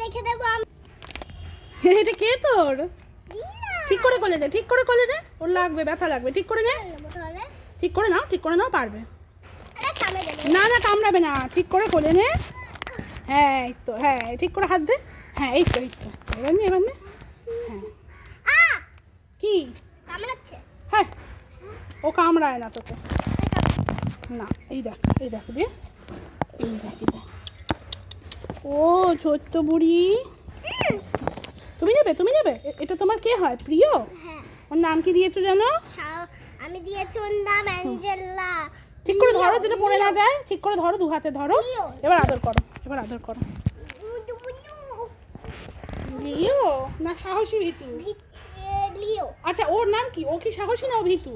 রেখে দেবো আমি। এটা কে তোর? ঠিক করে কোলে দে, ঠিক করে কোলে দে, ওর লাগবে, ব্যথা লাগবে, ঠিক করে নে, ঠিক করে নাও, ঠিক করে নাও, পারবে। না না কামড়াবে না, ঠিক করে কোলে নে। হ্যাঁ এই তো, হ্যাঁ ঠিক করে হাত দে, হ্যাঁ এই তো, এই তো, এবার নে, এবার নে। হ্যাঁ কি কামড়াচ্ছে? হ্যাঁ ও কামড়ায় না তোকে, না এই দেখ, এই দেখ দিয়ে, এই দেখ, এই দেখ। ও ছোট্ট বুড়ি, তুমি নেবে, তুমি নেবে? এটা তোমার কে হয়, প্রিয়? হ্যাঁ। ওর নাম কি দিয়েছো জানো? আমি দিয়েছি ওর নাম অ্যাঞ্জেলা। ঠিক করে ধরো যেন পড়ে না যায়, ঠিক করে ধরো, দু হাতে ধরো, এবার আদর করো, এবার আদর করো। লিও না সাহসী ভিতু? লিও। আচ্ছা ওর নাম কি? ও কি সাহসী না ও ভিতু?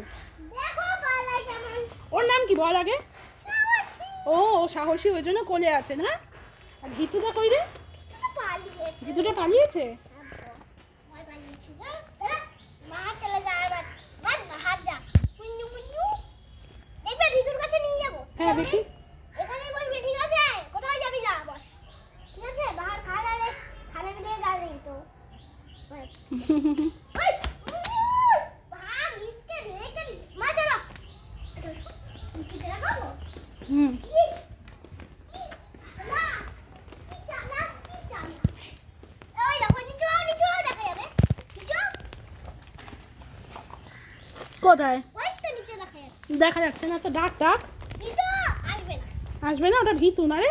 দেখো পালাই কেমন। ওর নাম কি বল আগে? সাহসী। ও ও সাহসী, ওই জন্য কোলে আছে না? আর ভিতুটা কই রে? পালিয়েছে। ভিতুটা পালিয়েছে? ভয় পালিয়েছে যা। মা চলে যা আর হাত যা। কুন্নু কুন্নু। দেখবে ভিতুর কাছে নিয়ে যাব। হ্যাঁ দেখি। এখানেই বসবি, ঠিক আছে? কোথায় যাবি যা বস। ঠিক আছে? বাহার খানা দিয়ে গা নেই তো। ওই ভাগ নিচে রেখে দি। মা চলো। কি দেখাবো? হুম কোথায়? দেখা দেখা যাচ্ছে না তো, ডাক ডাক। আসবে না। আসবে না, ওটা ভিতু না রে?